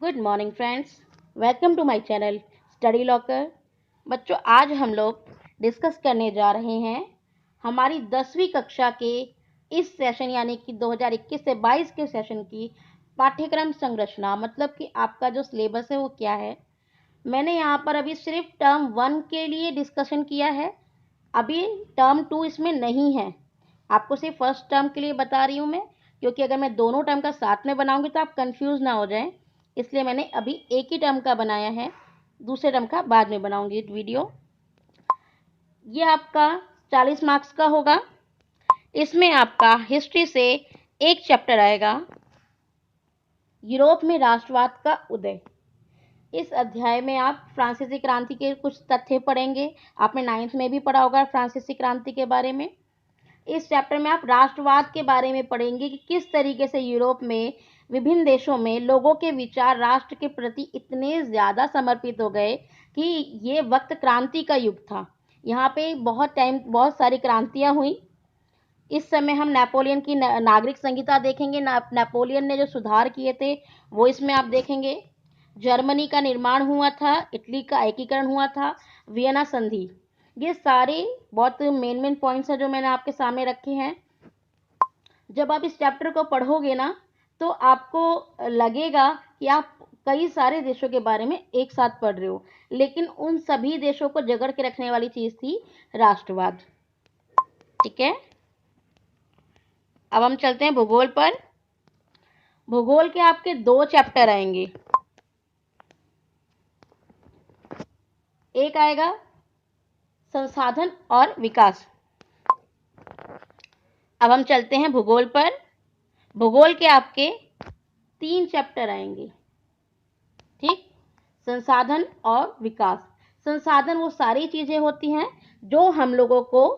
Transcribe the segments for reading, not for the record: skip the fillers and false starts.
Good morning friends, welcome to my channel Study Locker. बच्चों, आज हम लोग डिस्कस करने जा रहे हैं हमारी 10वीं कक्षा के इस सेशन यानी कि 2021 से 22 के सेशन की पाठ्यक्रम संरचना, मतलब कि आपका जो सिलेबस है वो क्या है। मैंने यहाँ पर अभी सिर्फ टर्म 1 के लिए डिस्कशन किया है, अभी टर्म 2 इसमें नहीं है। आपको सिर्फ फर्स्ट टर्म के लिए बता रही हूँ मैं, क्योंकि अगर मैं दोनों टर्म का साथ में बनाऊंगी तो आप कंफ्यूज ना हो जाएं। इसलिए मैंने अभी एक ही टर्म का बनाया है, दूसरे टर्म का बाद में बनाऊंगी वीडियो। ये आपका 40 मार्क्स का होगा। इसमें आपका हिस्ट्री से एक चैप्टर आएगा, यूरोप में राष्ट्रवाद का उदय। इस अध्याय में आप फ्रांसीसी क्रांति के कुछ तथ्य पढ़ेंगे। आपने 9th में भी पढ़ा होगा फ्रांसीसी क्रांति के बारे में। इस चैप्टर में आप राष्ट्रवाद के बारे में पढ़ेंगे कि किस तरीके से यूरोप में विभिन्न देशों में लोगों के विचार राष्ट्र के प्रति इतने ज़्यादा समर्पित हो गए कि ये वक्त क्रांति का युग था। यहाँ पे बहुत सारी क्रांतियाँ हुई। इस समय हम नेपोलियन की नागरिक संहिता देखेंगे। नेपोलियन ने जो सुधार किए थे वो इसमें आप देखेंगे। जर्मनी का निर्माण हुआ था, इटली का एकीकरण हुआ था, वियना संधि। ये सारे बहुत मेन पॉइंट्स हैं जो मैंने आपके सामने रखे हैं। जब आप इस चैप्टर को पढ़ोगे ना तो आपको लगेगा कि आप कई सारे देशों के बारे में एक साथ पढ़ रहे हो, लेकिन उन सभी देशों को जकड़ के रखने वाली चीज थी राष्ट्रवाद। ठीक है, अब हम चलते हैं भूगोल पर। भूगोल के आपके 2 चैप्टर आएंगे। एक आएगा संसाधन और विकास। अब हम चलते हैं भूगोल पर। भूगोल के आपके 3 चैप्टर आएंगे। ठीक, संसाधन और विकास। संसाधन वो सारी चीजें होती हैं जो हम लोगों को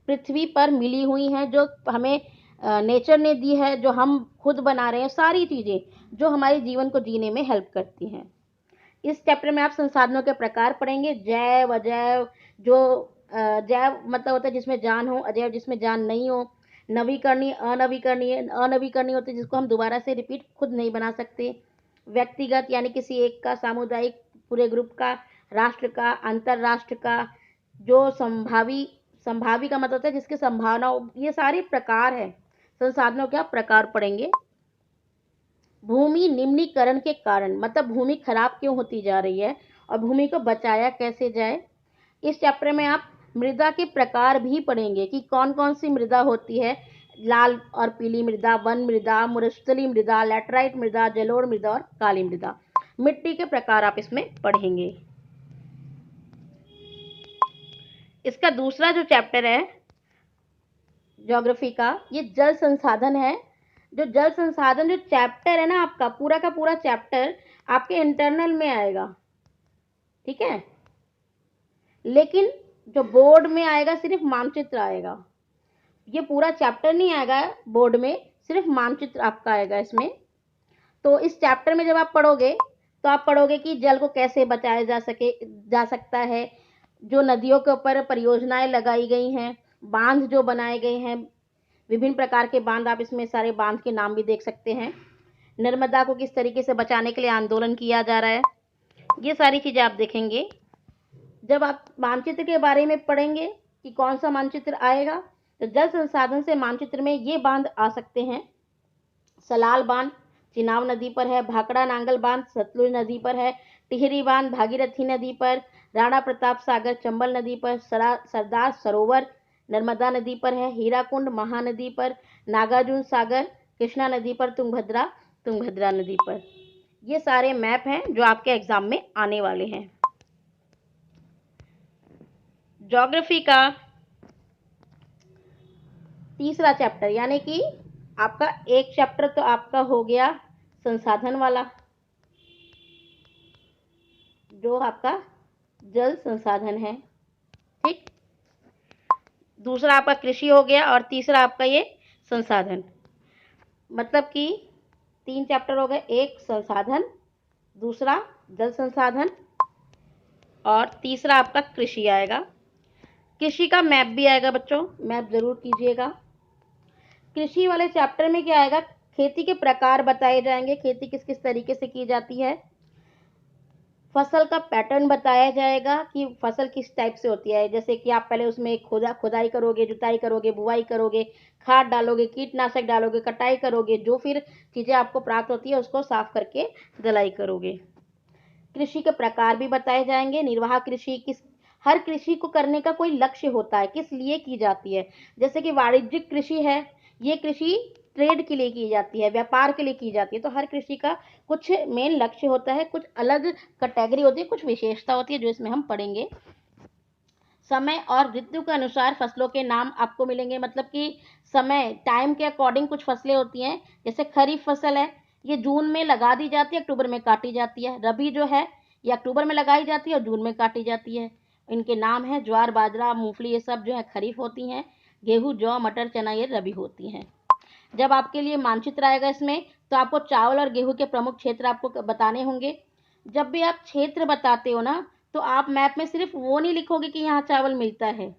पृथ्वी पर मिली हुई हैं, जो हमें नेचर ने दी है, जो हम खुद बना रहे हैं, सारी चीजें जो हमारे जीवन को जीने में हेल्प करती हैं। इस चैप्टर में आप संसाधनों के प्रकार पढ़ेंगे। जैव, अजैव, जो जैव मतलब होता है जिसमें जान हो, अजैव जिसमें जान नहीं हो, नवीकरणीय, अनवीकरणीय। अनवीकरणीय होते हैं जिसको हम दोबारा से रिपीट खुद नहीं बना सकते। व्यक्तिगत यानी किसी एक का, सामुदायिक पूरे ग्रुप का, राष्ट्र का, अंतरराष्ट्र का, जो संभावी का मतलब होता है जिसकी संभावना हो। ये सारे प्रकार है, संसाधनों के आप प्रकार पढ़ेंगे। भूमि निम्नीकरण के कारण, मतलब भूमि खराब क्यों होती जा रही है और भूमि को बचाया कैसे जाए। इस चैप्टर में आप मृदा के प्रकार भी पढ़ेंगे कि कौन कौन सी मृदा होती है। लाल और पीली मृदा, वन मृदा, मरुस्थलीय मृदा, लैटराइट मृदा, जलोढ़ मृदा और काली मृदा। मिट्टी के प्रकार आप इसमें पढ़ेंगे। इसका दूसरा जो चैप्टर है ज्योग्राफी का, ये जल संसाधन है। जो जल संसाधन जो चैप्टर है ना, आपका पूरा का पूरा चैप्टर आपके इंटरनल में आएगा। ठीक है, लेकिन जो बोर्ड में आएगा सिर्फ मानचित्र आएगा। ये पूरा चैप्टर नहीं आएगा बोर्ड में, सिर्फ मानचित्र आपका आएगा इसमें। तो इस चैप्टर में जब आप पढ़ोगे तो आप पढ़ोगे कि जल को कैसे बचाया जा सकता है, जो नदियों के ऊपर परियोजनाएं लगाई गई हैं, बांध जो बनाए गए हैं, विभिन्न प्रकार के बांध, आप इसमें सारे बांध के नाम भी देख सकते हैं। नर्मदा को किस तरीके से बचाने के लिए आंदोलन किया जा रहा है, ये सारी चीजें आप देखेंगे। जब आप मानचित्र के बारे में पढ़ेंगे कि कौन सा मानचित्र आएगा, तो जल संसाधन से मानचित्र में ये बांध आ सकते हैं। सलाल बांध चिनाब नदी पर है, भाखड़ा नांगल बांध सतलुज नदी पर है, टिहरी बांध भागीरथी नदी पर, राणा प्रताप सागर चंबल नदी पर, सरदार सरोवर नर्मदा नदी पर है, हीराकुंड महानदी पर, नागार्जुन सागर कृष्णा नदी पर, तुंगभद्रा नदी पर। ये सारे मैप हैं जो आपके एग्जाम में आने वाले हैं। ज्योग्राफी का तीसरा चैप्टर, यानी कि आपका एक चैप्टर तो आपका हो गया संसाधन वाला, जो आपका जल संसाधन है। ठीक, दूसरा आपका कृषि हो गया और तीसरा आपका ये संसाधन। मतलब कि 3 चैप्टर हो गए, एक संसाधन, दूसरा जल संसाधन और तीसरा आपका कृषि आएगा। कृषि का मैप भी आएगा बच्चों, मैप जरूर कीजिएगा। कृषि वाले चैप्टर में क्या आएगा, खेती के प्रकार बताए जाएंगे, खेती किस किस तरीके से की जाती है। फसल का पैटर्न बताया जाएगा कि फसल किस टाइप से होती है, जैसे कि आप पहले उसमें खुदाई करोगे, जुताई करोगे, बुआई करोगे, खाद डालोगे, कीटनाशक डालोगे, कटाई करोगे, जो फिर चीजें आपको प्राप्त होती है उसको साफ करके धुलाई करोगे। कृषि के प्रकार भी बताए जाएंगे, निर्वाह कृषि किस, हर कृषि को करने का कोई लक्ष्य होता है, किस लिए की जाती है। जैसे कि वाणिज्यिक कृषि है, ये कृषि ट्रेड के लिए की जाती है, व्यापार के लिए की जाती है। तो हर कृषि का कुछ मेन लक्ष्य होता है, कुछ अलग कैटेगरी होती है, कुछ विशेषता होती है जो इसमें हम पढ़ेंगे। समय और ऋतु के अनुसार फसलों के नाम आपको मिलेंगे, मतलब कि समय टाइम के अकॉर्डिंग कुछ फसलें होती हैं। जैसे खरीफ फसल है, ये जून में लगा दी जाती है, अक्टूबर में काटी जाती है। रबी जो है ये अक्टूबर में लगाई जाती है और जून में काटी जाती है। इनके नाम है ज्वार, बाजरा, मूंगफली, ये सब जो है खरीफ होती हैं। गेहूं, जौ, मटर, चना ये रबी होती हैं। जब आपके लिए मानचित्र आएगा इसमें, तो आपको चावल और गेहूं के प्रमुख क्षेत्र आपको बताने होंगे। जब भी आप क्षेत्र बताते हो ना, तो आप मैप में सिर्फ वो नहीं लिखोगे कि यहाँ चावल मिलता है।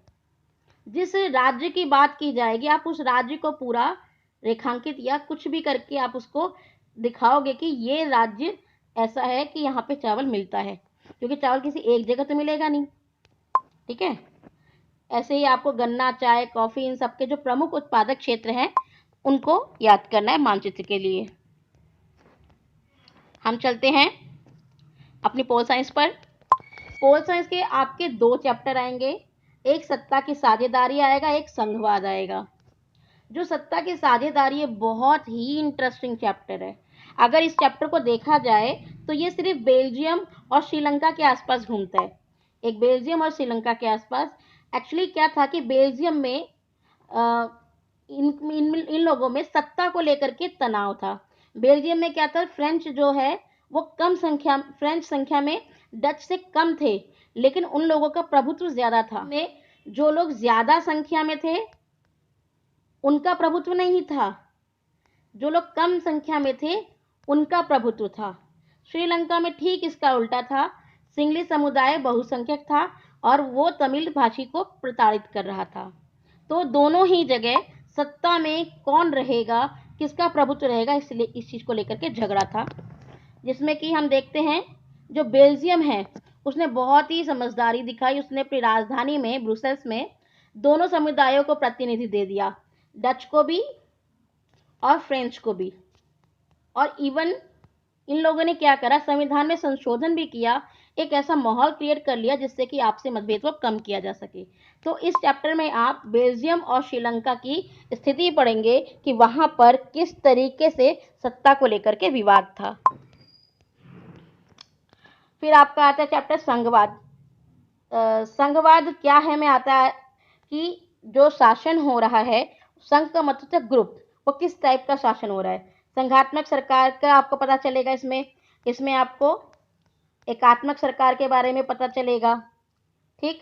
जिस राज्य की बात की जाएगी, आप उस राज्य को पूरा रेखांकित या कुछ भी करके आप उसको दिखाओगे कि ये राज्य ऐसा है कि यहाँ पे चावल मिलता है, क्योंकि चावल किसी एक जगह तो मिलेगा नहीं। ठीक है, ऐसे ही आपको गन्ना, चाय, कॉफी, इन सबके जो प्रमुख उत्पादक क्षेत्र हैं उनको याद करना है मानचित्र के लिए। हम चलते हैं अपनी पोल साइंस पर। पोल साइंस के आपके दो चैप्टर आएंगे, एक सत्ता की साझेदारी आएगा, एक संघवाद आएगा। जो सत्ता की साझेदारी है बहुत ही इंटरेस्टिंग चैप्टर है। अगर इस चैप्टर को देखा जाए तो ये सिर्फ बेल्जियम और श्रीलंका के आसपास घूमता है। एक बेल्जियम और श्रीलंका के आसपास। एक्चुअली क्या था कि बेल्जियम में इन लोगों में सत्ता को लेकर के तनाव था। बेल्जियम में क्या था, फ्रेंच जो है वो फ्रेंच संख्या में डच से कम थे, लेकिन उन लोगों का प्रभुत्व ज्यादा था। जो लोग ज्यादा संख्या में थे उनका प्रभुत्व नहीं था, जो लोग कम संख्या में थे उनका प्रभुत्व था। श्रीलंका में ठीक इसका उल्टा था, सिंगली समुदाय बहुसंख्यक था और वो तमिल भाषी को प्रताड़ित कर रहा था। तो दोनों ही जगह सत्ता में कौन रहेगा, किसका प्रभुत्व रहेगा, इसलिए इस चीज को लेकर के झगड़ा था। जिसमें कि हम देखते हैं जो बेल्जियम है उसने बहुत ही समझदारी दिखाई, उसने अपनी राजधानी में ब्रुसेल्स में दोनों समुदायों को प्रतिनिधि दे दिया, डच को भी और फ्रेंच को भी। और इवन इन लोगों ने क्या करा, संविधान में संशोधन भी किया, एक ऐसा माहौल क्रिएट कर लिया जिससे कि आपसी मतभेद को कम किया जा सके। तो इस चैप्टर में आप बेल्जियम और श्रीलंका की स्थिति पढ़ेंगे कि वहां पर किस तरीके से सत्ता को लेकर के विवाद था। फिर आपका आता है चैप्टर संघवाद। संघवाद क्या है में आता है कि जो शासन हो रहा है, संघ का मतलब ग्रुप, वो किस टाइप का शासन हो रहा है। संघात्मक सरकार का आपको पता चलेगा इसमें आपको एकात्मक सरकार के बारे में पता चलेगा। ठीक,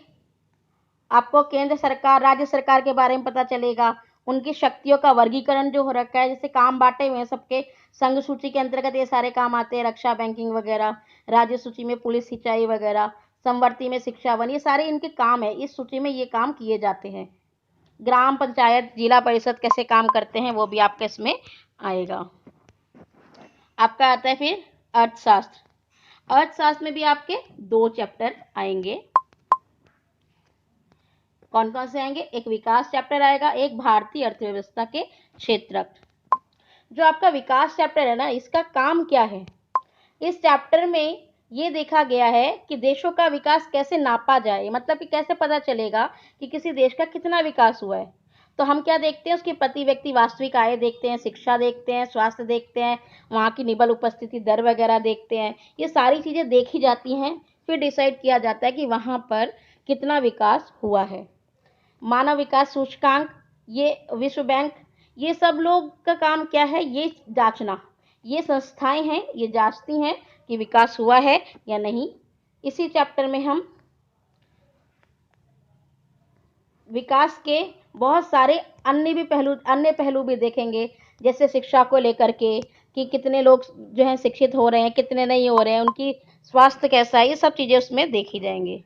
आपको केंद्र सरकार, राज्य सरकार के बारे में पता चलेगा, उनकी शक्तियों का वर्गीकरण जो हो रखा है, जैसे काम बांटे हुए हैं सबके। संघ सूची के अंतर्गत ये सारे काम आते हैं, रक्षा, बैंकिंग वगैरह। राज्य सूची में पुलिस, सिंचाई वगैरह। संवर्ती में शिक्षा वन, ये सारे इनके काम है, इस सूची में ये काम किए जाते हैं। ग्राम पंचायत, जिला परिषद कैसे काम करते हैं वो भी आपके इसमें आएगा। आपका आता है फिर अर्थशास्त्र। अर्थशास्त्र में भी आपके दो चैप्टर आएंगे। कौन कौन से आएंगे, एक विकास चैप्टर आएगा, एक भारतीय अर्थव्यवस्था के क्षेत्रक। जो आपका विकास चैप्टर है ना, इसका काम क्या है, इस चैप्टर में ये देखा गया है कि देशों का विकास कैसे नापा जाए, मतलब कि कैसे पता चलेगा कि किसी देश का कितना विकास हुआ है। तो हम क्या देखते हैं, उसकी प्रति व्यक्ति वास्तविक आय देखते हैं, शिक्षा देखते हैं, स्वास्थ्य देखते हैं, वहाँ की निबल उपस्थिति दर वगैरह देखते हैं। ये सारी चीजें देखी जाती हैं, फिर डिसाइड किया जाता है कि वहाँ पर कितना विकास हुआ है। मानव विकास सूचकांक, ये विश्व बैंक, ये सब लोग का काम क्या है, ये जांचना। ये संस्थाएं हैं, ये जांचती हैं कि विकास हुआ है या नहीं। इसी चैप्टर में हम विकास के बहुत सारे अन्य पहलू भी देखेंगे, जैसे शिक्षा को लेकर के कि कितने लोग जो हैं शिक्षित हो रहे हैं, कितने नहीं हो रहे हैं, उनकी स्वास्थ्य कैसा है, ये सब चीजें उसमें देखी जाएंगी।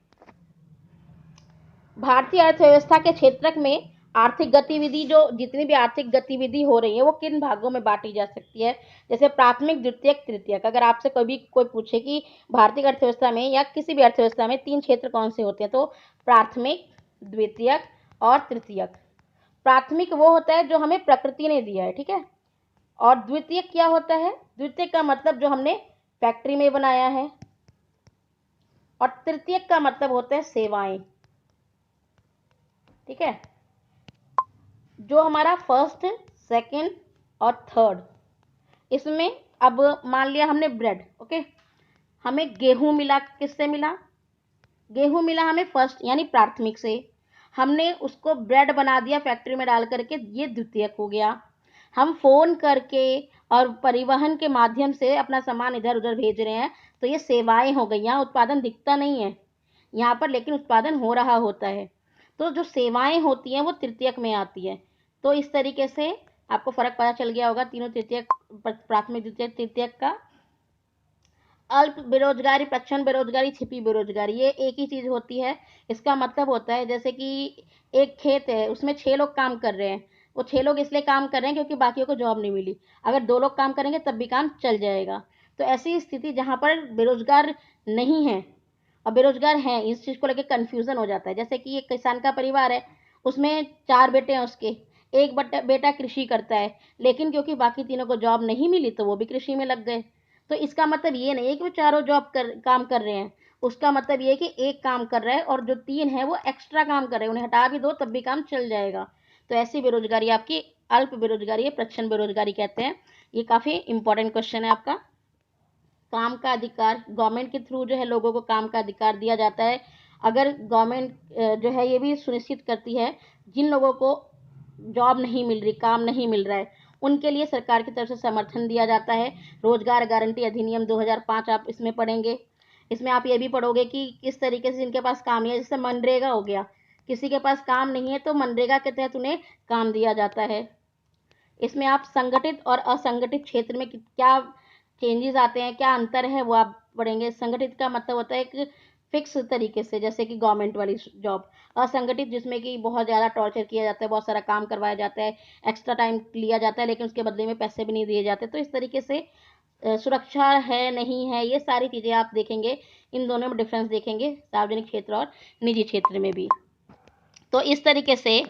भारतीय अर्थव्यवस्था के क्षेत्रक में आर्थिक गतिविधि, जो जितनी भी आर्थिक गतिविधि हो रही है वो किन भागों में बांटी जा सकती है? जैसे प्राथमिक, द्वितीयक, तृतीयक। अगर आपसे कभी कोई पूछे कि भारतीय अर्थव्यवस्था में या किसी भी अर्थव्यवस्था में 3 क्षेत्र कौन से होते हैं, तो प्राथमिक, द्वितीयक और तृतीयक। प्राथमिक वो होता है जो हमें प्रकृति ने दिया है, ठीक है। और द्वितीयक क्या होता है? द्वितीयक का मतलब जो हमने फैक्ट्री में बनाया है। और तृतीयक का मतलब होता है सेवाएं, ठीक है। जो हमारा फर्स्ट, सेकंड और थर्ड, इसमें अब मान लिया हमने ब्रेड, ओके, हमें गेहूं मिला, किससे मिला? गेहूं मिला हमें फर्स्ट यानी प्राथमिक से, हमने उसको ब्रेड बना दिया फैक्ट्री में डाल करके, ये द्वितीयक हो गया। हम फोन करके और परिवहन के माध्यम से अपना सामान इधर उधर भेज रहे हैं, तो ये सेवाएं हो गई। यहाँ उत्पादन दिखता नहीं है यहाँ पर, लेकिन उत्पादन हो रहा होता है। तो जो सेवाएं होती हैं वो तृतीयक में आती है। तो इस तरीके से आपको फर्क पता चल गया होगा तीनों तृतीयक, प्राथमिक, द्वितीयक, तृतीयक का। अल्प बेरोजगारी, प्रच्छन्न बेरोजगारी, छिपी बेरोजगारी, ये एक ही चीज होती है। इसका मतलब होता है जैसे कि एक खेत है, उसमें 6 लोग काम कर रहे हैं, वो 6 लोग इसलिए काम कर रहे हैं क्योंकि बाकियों को जॉब नहीं मिली। अगर 2 लोग काम करेंगे तब भी काम चल जाएगा। तो ऐसी स्थिति जहां पर बेरोजगार नहीं है और बेरोजगार हैं, इस चीज को लेकर कंफ्यूजन हो जाता है। जैसे कि एक किसान का परिवार है, उसमें 4 बेटे हैं उसके, एक बेटा कृषि करता है, लेकिन क्योंकि बाकी तीनों को जॉब नहीं मिली तो वो भी कृषि में लग गए। तो इसका मतलब ये नहीं है कि वो चारों काम कर रहे हैं। उसका मतलब ये है कि एक काम कर रहा है और जो 3 है वो एक्स्ट्रा काम कर रहे हैं, उन्हें हटा भी दो तब भी काम चल जाएगा। तो ऐसी बेरोजगारी आपकी अल्प बेरोजगारी है, प्रच्छन्न बेरोजगारी कहते हैं। ये काफी इंपॉर्टेंट क्वेश्चन है आपका। काम का अधिकार, गवर्नमेंट के थ्रू जो है लोगों को काम का अधिकार दिया जाता है। अगर गवर्नमेंट जो है ये भी सुनिश्चित करती है जिन लोगों को जॉब नहीं मिल रही, काम नहीं मिल रहा है, उनके लिए सरकार की तरफ से समर्थन दिया जाता है। रोजगार गारंटी अधिनियम 2005 आप इसमें पढ़ेंगे। इसमें आप ये भी पढ़ोगे कि किस तरीके से जिनके पास काम नहीं है, जैसे मनरेगा हो गया, किसी के पास काम नहीं है तो मनरेगा के तहत उन्हें काम दिया जाता है। इसमें आप संगठित और असंगठित क्षेत्र में क्या चेंजेस आते हैं, क्या अंतर है, वो आप पढ़ेंगे। संगठित का मतलब होता है एक फिक्स तरीके से, जैसे कि गवर्नमेंट वाली जॉब। असंगठित जिसमें कि बहुत ज़्यादा टॉर्चर किया जाता है, बहुत सारा काम करवाया जाता है, एक्स्ट्रा टाइम लिया जाता है, लेकिन उसके बदले में पैसे भी नहीं दिए जाते। तो इस तरीके से सुरक्षा है नहीं है, ये सारी चीज़ें आप देखेंगे। इन दोनों में डिफरेंस देखेंगे, सार्वजनिक क्षेत्र और निजी क्षेत्र में भी। तो इस तरीके से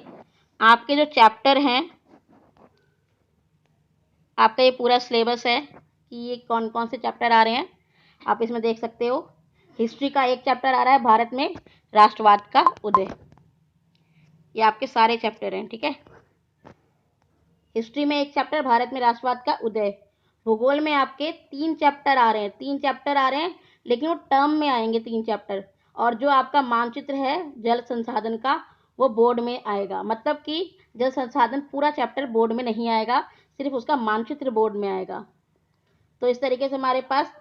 आपके जो चैप्टर हैं, आपका ये पूरा सिलेबस है कि ये कौन कौन से चैप्टर आ रहे हैं, आप इसमें देख सकते हो। हिस्ट्री का एक चैप्टर आ रहा है, भारत में राष्ट्रवाद का उदय। ये आपके सारे चैप्टर हैं, ठीक है। हिस्ट्री में एक चैप्टर, भारत में राष्ट्रवाद का उदय। भूगोल में आपके 3 चैप्टर आ रहे हैं, 3 चैप्टर आ रहे हैं, लेकिन वो टर्म में आएंगे 3 चैप्टर। और जो आपका मानचित्र है जल संसाधन का, वो बोर्ड में आएगा। मतलब कि जल संसाधन पूरा चैप्टर बोर्ड में नहीं आएगा, सिर्फ उसका मानचित्र बोर्ड में आएगा। तो इस तरीके से हमारे पास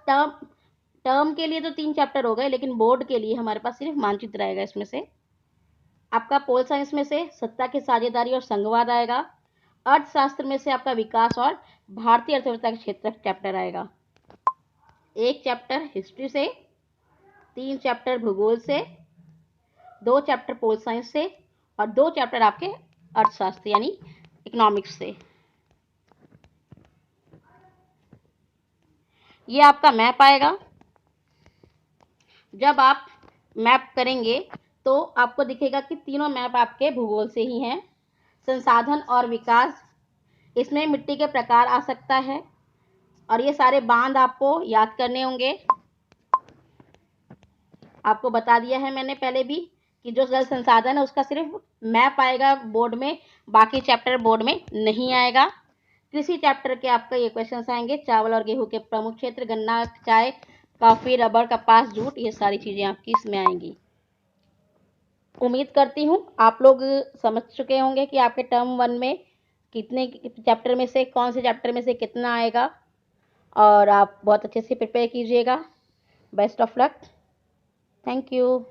टर्म के लिए तो 3 चैप्टर हो गए, लेकिन बोर्ड के लिए हमारे पास सिर्फ मानचित्र आएगा। इसमें से आपका पोल साइंस में से सत्ता की साझेदारी और संघवाद आएगा। अर्थशास्त्र में से आपका विकास और भारतीय अर्थव्यवस्था के क्षेत्र चैप्टर आएगा। एक चैप्टर हिस्ट्री से, 3 चैप्टर भूगोल से, 2 चैप्टर पोल साइंस से और 2 चैप्टर आपके अर्थशास्त्र यानी इकोनॉमिक्स से। ये आपका मैप आएगा। जब आप मैप करेंगे तो आपको दिखेगा कि तीनों मैप आपके भूगोल से ही हैं। संसाधन और विकास, इसमें मिट्टी के प्रकार आ सकता है और ये सारे बांध आपको याद करने होंगे। आपको बता दिया है मैंने पहले भी कि जो जल संसाधन है उसका सिर्फ मैप आएगा बोर्ड में, बाकी चैप्टर बोर्ड में नहीं आएगा। कृषि चैप्टर के आपका ये क्वेश्चंस आएंगे, चावल और गेहूं के प्रमुख क्षेत्र, गन्ना, चाय, कॉफी, रबर, कपास, जूट, ये सारी चीजें आपकी इसमें आएंगी। उम्मीद करती हूँ आप लोग समझ चुके होंगे कि आपके टर्म 1 में कितने चैप्टर में से, कौन से चैप्टर में से कितना आएगा, और आप बहुत अच्छे से प्रिपेयर कीजिएगा। Best of luck. Thank you.